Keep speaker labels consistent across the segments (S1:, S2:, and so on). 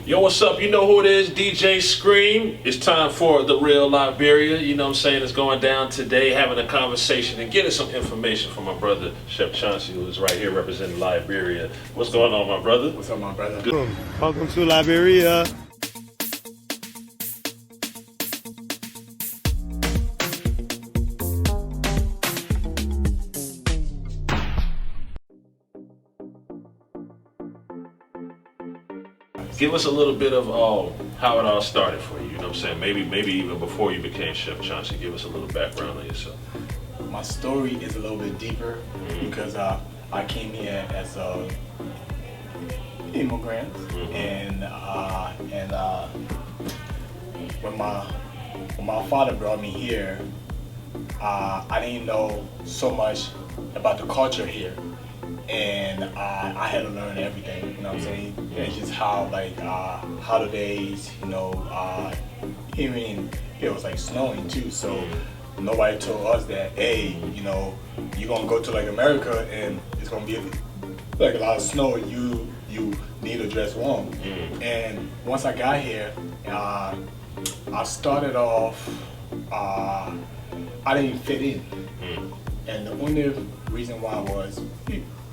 S1: Yo, what's up? You know who it is, DJ Scream. It's time for The Real Liberia. You know what I'm saying? It's going down today, having a conversation and getting some information from my brother, Chef Chauncy, who is right here representing Liberia. What's going on, my brother?
S2: What's up, my brother?
S3: Good. Welcome to Liberia.
S1: Give us a little bit of how it all started for you. You know what I'm saying? Maybe even before you became Chef Chauncey. Give us a little background on yourself.
S2: My story is a little bit deeper because I came here as a immigrant, and when my father brought me here, I didn't know so much about the culture here. And I had to learn everything, you know what I'm saying? It's just how, like, holidays, you know, even it was like snowing too, so nobody told us that, hey, you know, you're gonna go to like America and it's gonna be like a lot of snow, you need to dress warm. And once I got here, I started off, I didn't fit in. And the only reason why was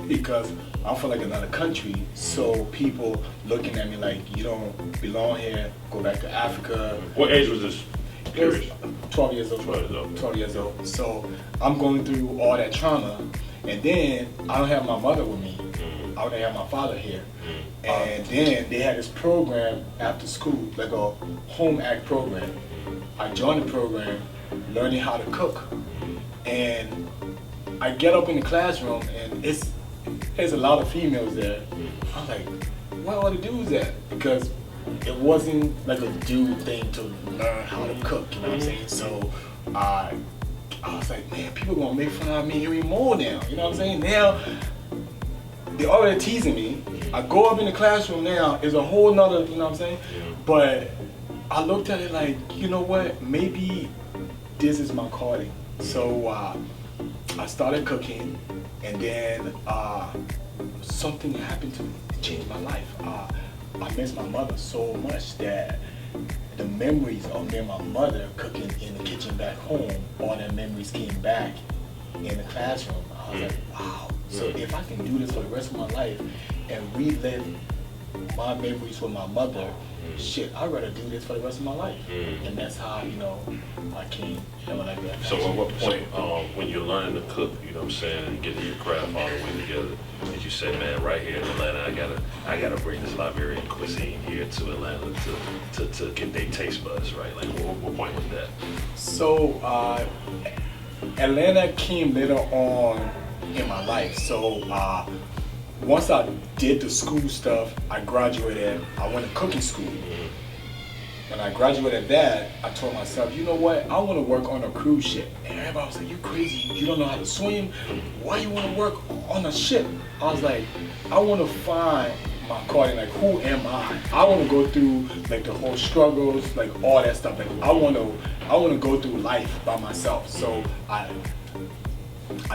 S2: because I'm from like another country, so people looking at me like, you don't belong here, go back to Africa.
S1: What age was this?
S2: It was 12 years old. 12 years old. So I'm going through all that trauma, and then I don't have my mother with me. I only have my father here. And then they had this program after school, like a home ec program. I joined the program, learning how to cook. And I get up in the classroom and there's a lot of females there. I'm like, where are the dudes at? Because it wasn't like a dude thing to learn how to cook, you know what I'm saying? So I was like, man, people gonna make fun of me even more now, you know what I'm saying? Now, they're already teasing me. I go up in the classroom now, it's a whole nother, you know what I'm saying? But I looked at it like, you know what, maybe this is my calling. So I started cooking, and then something happened to me. It changed my life. I miss my mother so much that the memories of me and my mother cooking in the kitchen back home, all the memories came back in the classroom. I was like, wow. So if I can do this for the rest of my life and relive my memories with my mother, shit, I'd rather do this for the rest of my life. And that's how, you know, I came here like that.
S1: So at what point, when you're learning to cook, you know what I'm saying, and getting your craft all the way together, did you say, man, right here in Atlanta, I gotta bring this Liberian cuisine here to Atlanta to get their taste buds, right? Like, what point was that?
S2: So Atlanta came later on in my life. So once I did the school stuff, I graduated, I went to cooking school. When I graduated that, I told myself, you know what, I want to work on a cruise ship. And everybody was like, you crazy, you don't know how to swim? Why you want to work on a ship? I was like, I want to find my calling, like, who am I? I want to go through like the whole struggles, like all that stuff. Like I want to go through life by myself. So I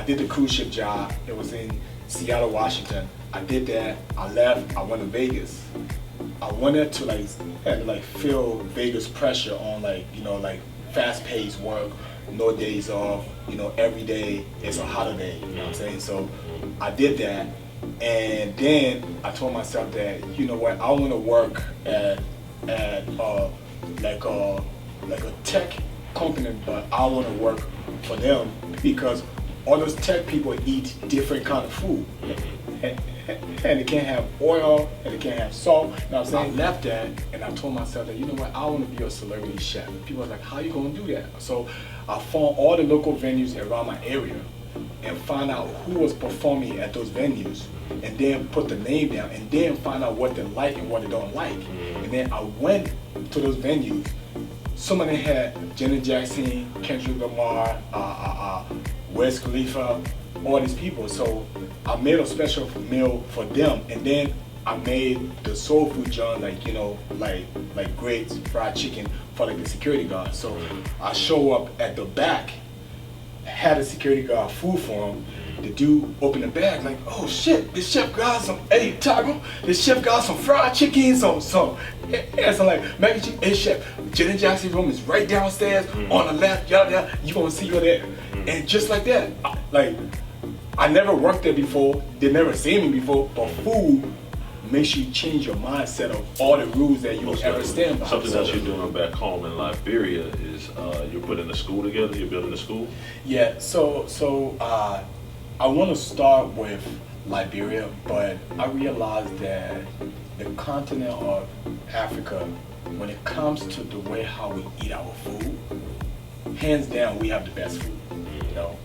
S2: did the cruise ship job. It was in Seattle, Washington. I did that, I left, I went to Vegas. I wanted to feel Vegas pressure on, like, you know, like fast paced work, no days off, you know, every day is a holiday, you know what I'm saying? So I did that, and then I told myself that, you know what, I want to work at like a tech company, but I want to work for them because all those tech people eat different kind of food. And it can't have oil, and it can't have salt. You know what I'm saying? I left that, and I told myself that, you know what, I want to be a celebrity chef. People were like, how you going to do that? So I found all the local venues around my area and find out who was performing at those venues, and then put the name down, and then find out what they like and what they don't like. And then I went to those venues. Some of them had Janet Jackson, Kendrick Lamar, Wiz Khalifa, all these people. So I made a special meal for them, and then I made the soul food joint, like, you know, like grits, fried chicken for like the security guard. So I show up at the back, had a security guard food for him, The dude opened the bag like, oh shit, this chef got some, hey Taco, this chef got some fried chicken, some like mac and cheese. Hey chef, Janet Jackson's room is right downstairs on the left, y'all, you gonna see her there. And just like that, I never worked there before, they never seen me before, but food makes you change your mindset of all the rules that you would ever stand by.
S1: Something that you're doing back home in Liberia is you're putting a school together, you're building a school?
S2: Yeah, so I want to start with Liberia, but I realized that the continent of Africa, when it comes to the way how we eat our food, hands down, we have the best food. You know,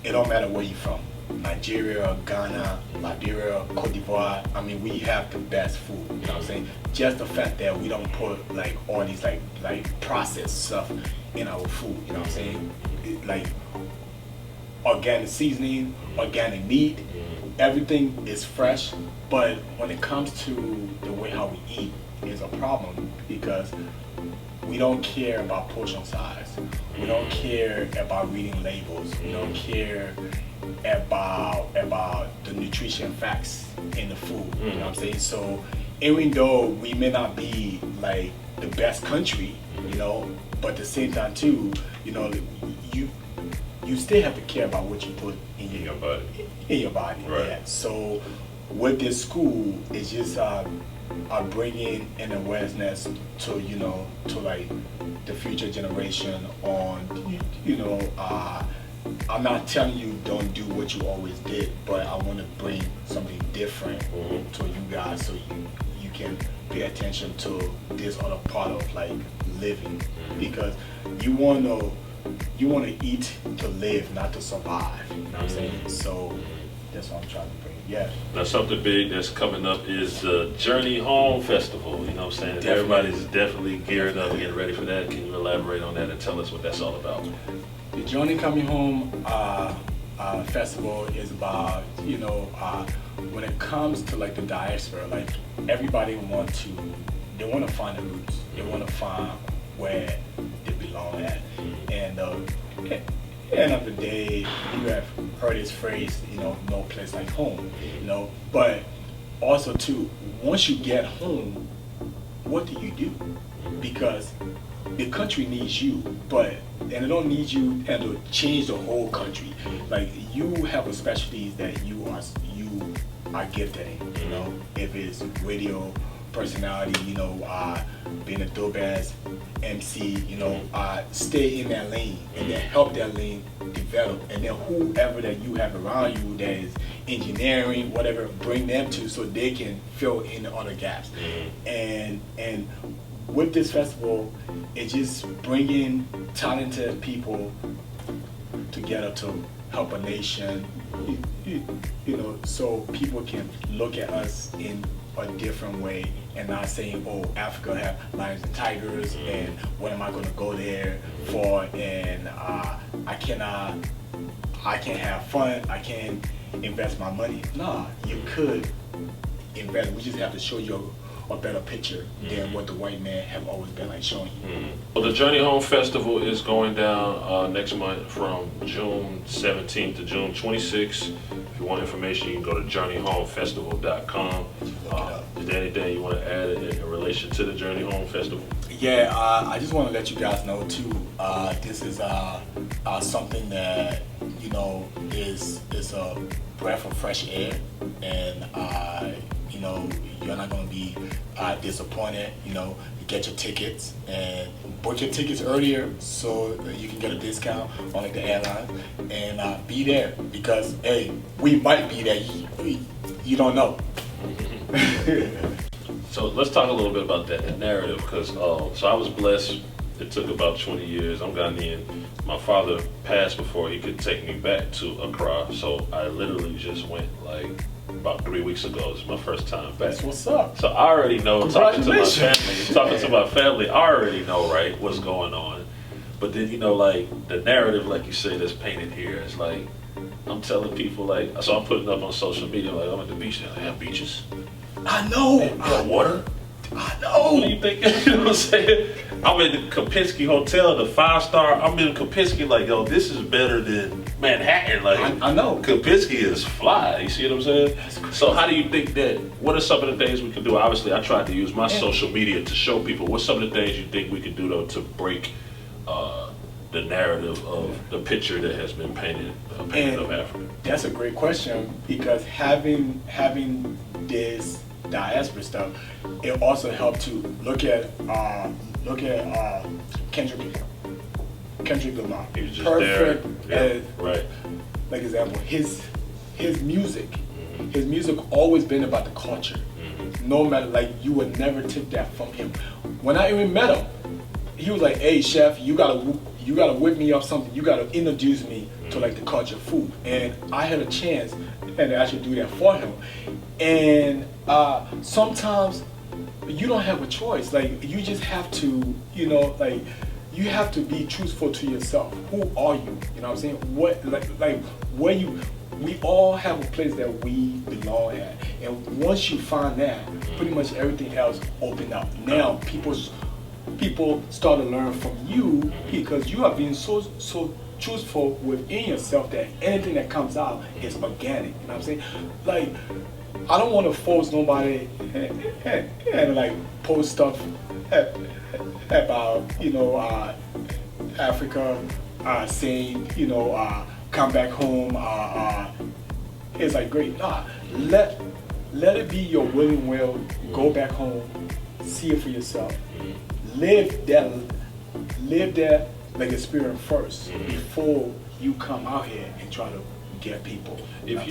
S2: it don't matter where you're from. Nigeria, Ghana, Liberia, Cote d'Ivoire, I mean, we have the best food, you know what I'm saying? Just the fact that we don't put like all these like processed stuff in our food, you know what I'm saying? Like organic seasoning, organic meat, everything is fresh, but when it comes to the way how we eat, is a problem because we don't care about portion size. We don't care about reading labels. We don't care about the nutrition facts in the food. You know what I'm saying? So even though we may not be like the best country, you know, but at the same time too, you know, you still have to care about what you put in your body.
S1: Right.
S2: Yeah. So with this school, it's just bringing an awareness to, you know, to like the future generation on, you know, I'm not telling you don't do what you always did, but I want to bring something different to you guys so you can pay attention to this other part of like living, because you want to eat to live, not to survive. You know what I'm saying? So that's what I'm trying to bring. Yeah.
S1: Now something big that's coming up is the Journey Home Festival. You know what I'm saying?
S2: Definitely.
S1: Everybody's definitely gearing up, getting ready for that. Can you elaborate on that and tell us what that's all about?
S2: The Journey Coming Home festival is about, you know, when it comes to like the diaspora, like everybody they want to find the roots. They want to find where they belong at. And at the end of the day, you have heard this phrase, you know, no place like home, you know. But also too, once you get home, what do you do? Because the country needs you, and it don't need you and to change the whole country. Like you have a specialties that you are gifted in, you know. If it's radio personality, you know, being a dope ass MC, you know, stay in that lane and then help that lane develop, and then whoever that you have around you that is engineering, whatever, bring them to so they can fill in the other gaps. And with this festival, it's just bringing talented people together to help a nation, you know, so people can look at us in a different way and not saying, oh, Africa have lions and tigers, and what am I going to go there for? And I can't have fun. I can't invest my money. Nah, you could invest. We just have to show you a better picture than what the white man have always been like showing you.
S1: Well, the Journey Home Festival is going down next month from June 17th to June 26th. If you want information, you can go to journeyhomefestival.com. Is there anything you want to add in relation to the Journey Home Festival?
S2: Yeah, I just want to let you guys know too, this is something that, you know, is a breath of fresh air, and you know, you're not going to be disappointed. You know, you get your tickets and book your tickets earlier so you can get a discount on like the airline, and be there, because hey, we might be there. You don't know.
S1: So let's talk a little bit about that narrative, because so I was blessed. It took about 20 years. I'm Ghanaian. My father passed before he could take me back to Accra, so I literally just went like about 3 weeks ago. It's my first time back.
S2: That's what's up.
S1: So I already know, talking to my
S2: Congratulations.
S1: family, I already know, right, what's going on. But then, you know, like the narrative, like you say, that's painted here, it's like, I'm telling people, like, so I'm putting up on social media, like, I'm at the beach now. They have beaches.
S2: I know.
S1: They have water.
S2: I know.
S1: What do you think? You know what I'm saying? I'm in the Kopinski Hotel, the 5-star. I'm in Kopinski like, yo, this is better than Manhattan. Like,
S2: I know.
S1: Kopinski is fly. You see what I'm saying? So how do you think that, what are some of the things we can do? Obviously, I tried to use my social media to show people. What's some of the things you think we could do, though, to break the narrative of the picture that has been painted of Africa?
S2: That's a great question, because having this diaspora stuff, it also helped to look at Kendrick Lamar.
S1: He was just
S2: Perfect.
S1: there. Yeah, right.
S2: Like example, his music. His music always been about the culture. No matter, like, you would never take that from him. When I even met him, he was like, "Hey, chef, you gotta whip me up something. You gotta introduce me to like the culture of food." And I had a chance and I should do that for him. And sometimes you don't have a choice. Like, you just have to, like, you have to be truthful to yourself. Who are you? You know what I'm saying? What, like where you, we all have a place that we belong at. And once you find that, pretty much everything else open up. Now people start to learn from you, because you are being so truthful within yourself that anything that comes out is organic. You know what I'm saying? Like, I don't want to force nobody and like post stuff about Africa, saying come back home. It's like, great. Nah, let it be your willing will. Go back home, see it for yourself. Live that like experience first before you come out here and try to get people.
S1: If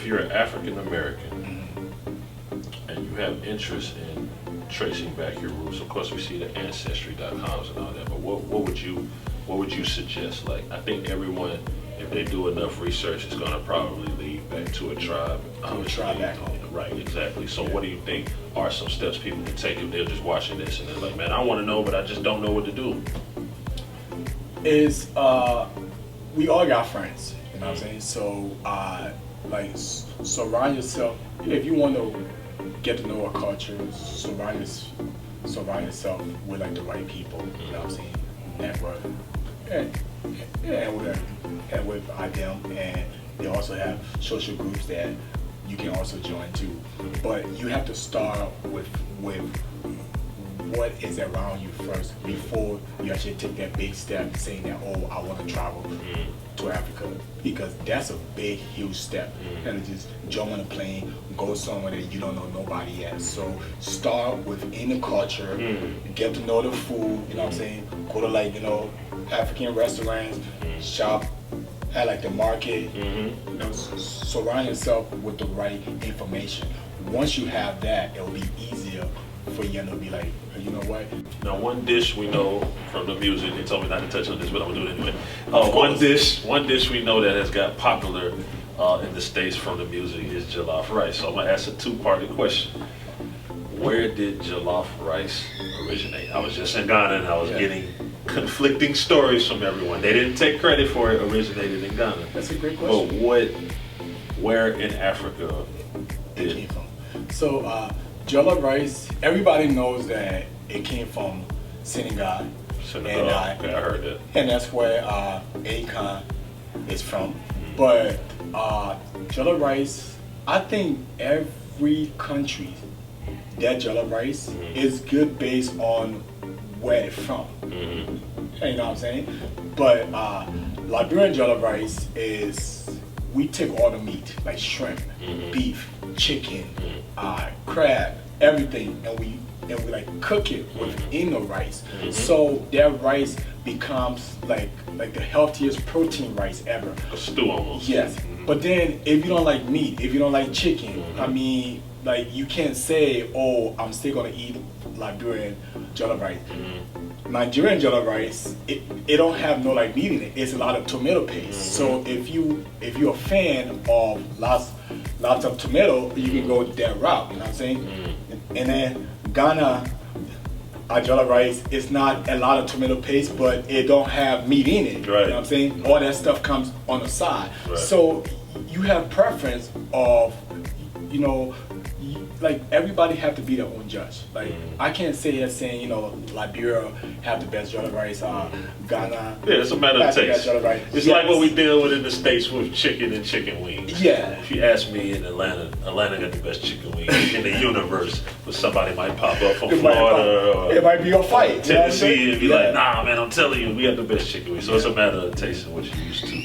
S1: you're an African American and you have interest in tracing back your roots, of course we see the ancestry.coms and all that, but what would you suggest? Like, I think everyone, if they do enough research, is going to probably lead back to a tribe.
S2: To a tribe back home.
S1: Right, exactly. So what do you think are some steps people can take if they're just watching this and they're like, man, I want to know, but I just don't know what to do?
S2: Is we all got friends, you know what I'm saying? So like, surround yourself. If you want to get to know a culture, surround yourself with like the right people, you know what I'm saying? Network and with them, and they also have social groups that you can also join too. But you have to start with what is around you first before you actually take that big step saying that, oh, I want to travel to Africa, because that's a big, huge step. And just jump on a plane, go somewhere that you don't know nobody at. So start within the culture, get to know the food, you know what I'm saying? Go to like, African restaurants, shop at like the market, surround yourself with the right information. Once you have that, it'll be easier for you to be like, you know what?
S1: Now, one dish we know from the music, they told me not to touch on this, but I'm gonna do it anyway. One dish we know that has got popular in the States from the music is jollof rice. So I'm gonna ask a two-parted question. Where did jollof rice originate? I was just in Ghana and I was getting conflicting stories from everyone. They didn't take credit for it originated in Ghana.
S2: That's a great question.
S1: But where in Africa did
S2: it came from? So Jello Rice, everybody knows that it came from Senegal.
S1: And I heard that.
S2: And that's where Akon is from. But Jello Rice, I think every country, that Jello Rice is good based on where it's from. You know what I'm saying? But Liberian Jello Rice is, we take all the meat, like shrimp, beef, chicken, crab, everything, and we like cook it within the rice. So that rice becomes like the healthiest protein rice ever.
S1: A stew almost.
S2: Yes. But then if you don't like meat, if you don't like chicken, I mean, like, you can't say, oh, I'm still gonna eat Liberian Jello Rice. Nigerian Jello Rice, it don't have no like meat in it. It's a lot of tomato paste. So if you're a fan of lots of tomato, you can go that route. You know what I'm saying? And then Ghana Jello Rice, it's not a lot of tomato paste, but it don't have meat in it.
S1: Right.
S2: You know what I'm saying? All that stuff comes on the side.
S1: Right.
S2: So you have preference of, like everybody have to be their own judge. Like I can't say as saying, you know, Liberia have the best Jello Rice, Ghana.
S1: Yeah, it's a matter of taste.
S2: Jello Rice.
S1: It's like what we deal with in the States with chicken and chicken wings.
S2: Yeah.
S1: If you ask me in Atlanta got the best chicken wings in the universe, but somebody might pop up from Florida or
S2: it might be a fight.
S1: Tennessee and be like, nah, man, I'm telling you, we have the best chicken wings. So it's a matter of taste and what you're used to.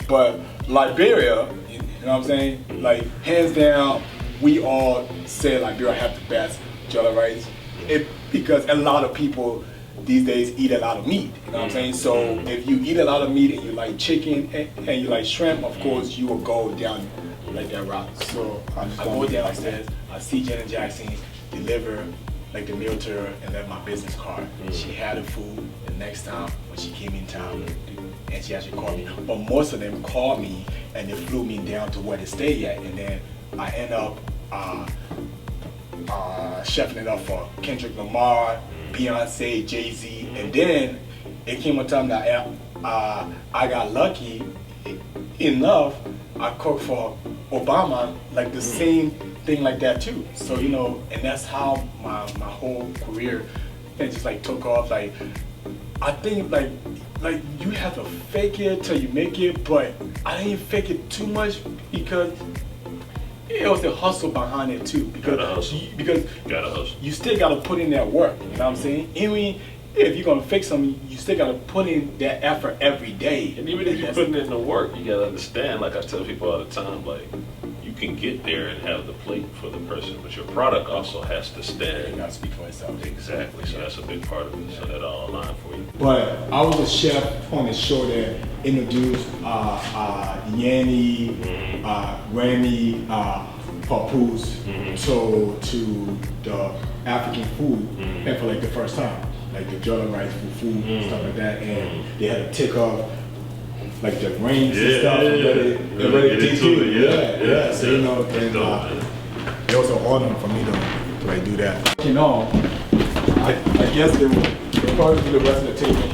S2: But Liberia, you know what I'm saying? Like hands down, we all say Liberia have the best Jello Rice. Because a lot of people these days eat a lot of meat, you know what I'm saying? So if you eat a lot of meat and you like chicken and you like shrimp, of course you will go down like that route. So I go downstairs, I see Janet Jackson deliver like the meal to her and left my business card. She had the food the next time when she came in town and she actually called me. But most of them called me and they flew me down to where they stay at, and then I end up chefing it up for Kendrick Lamar, Beyonce, Jay-Z, and then it came a time that I got lucky enough, I cooked for Obama, like the same thing like that too. So, you know, and that's how my whole career it just like took off. Like, I think like you have to fake it till you make it, but I didn't fake it too much because it was the hustle behind it too. Because you still gotta put in that work. You know what I'm saying? Even if you're gonna fix something, you still gotta put in that effort every day.
S1: And even if you're putting in the work, you gotta understand. Like I tell people all the time, like you can get there and have the plate for the person, but your product also has to stand.
S2: You gotta speak for itself.
S1: Exactly. So that's a big part of it. So that all aligned for you.
S2: But I was a chef on the show that introduced Yanni, Remy, Papoose to the African food, and for like the first time, like the Jello Rice food, stuff like that, and they had to take off like the rings and stuff, and let it dig in. So you know, and it was an honor for me to like do that. You know, I guess they will probably do the rest of the tape.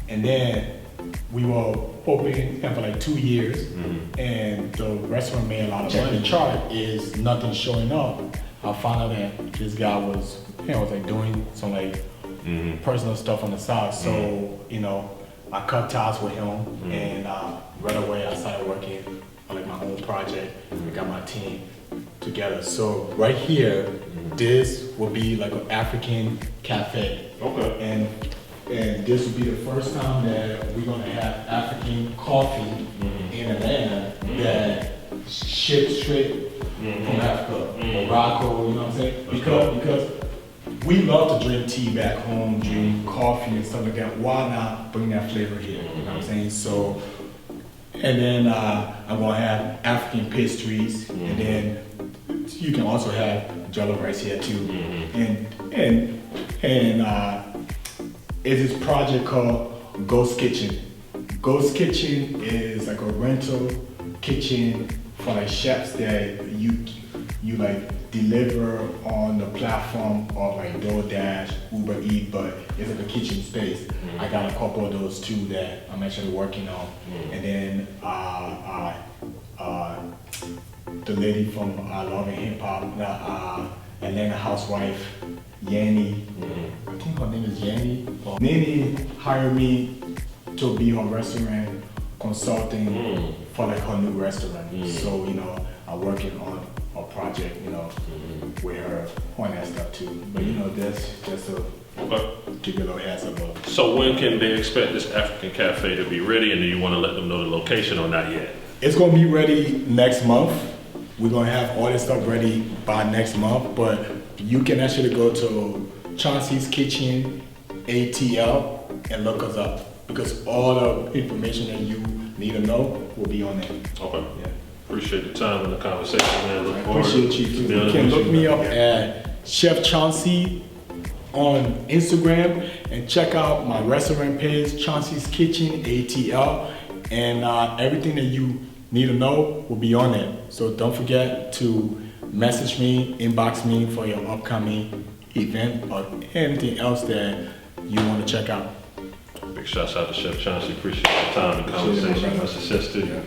S2: And then we were open for like 2 years, and the restaurant made a lot of money. The chart is nothing showing up. I found out that this guy was, was like doing some like personal stuff on the side. So, you know, I cut ties with him, and right away I started working on like my own project. We got my team together. So right here, this will be like an African cafe.
S1: Okay.
S2: And this will be the first time that we're gonna have African coffee in Atlanta that ships straight from Africa, Morocco, you know what I'm saying? Because we love to drink tea back home, drink coffee and stuff like that. Why not bring that flavor here? You know what I'm saying? So, and then I'm gonna have African pastries, and then you can also have Jello Rice here too. And it's this project called Ghost Kitchen. Ghost Kitchen is like a rental kitchen for like chefs that you like deliver on the platform of like DoorDash, Uber Eats, but it's like a kitchen space. I got a couple of those too that I'm actually working on. And then the lady from Love and Hip Hop, the Atlanta housewife, Yanni, I think her name is Yanni. Nene hired me to be her restaurant consulting for like her new restaurant. So, you know, I'm working on a project, you know, with her on that stuff too. But you know, that's just to give you a little heads up.
S1: So when can they expect this African cafe to be ready, and do you want to let them know the location or not yet?
S2: It's gonna be ready next month. We're gonna have all this stuff ready by next month, but you can actually go to Chauncys Kitchen ATL and look us up, because all the information that you need to know will be on there.
S1: Okay. Yeah. Appreciate the time and the conversation, man. Look forward
S2: appreciate you too. You can look me up at Chef Chauncy on Instagram and check out my restaurant page, Chauncys Kitchen ATL, and everything that you need to know will be on there. So don't forget to message me, inbox me for your upcoming event or anything else that you want to check out.
S1: Big shouts out to Chef Chauncy. Appreciate your time and conversation. Much success to you.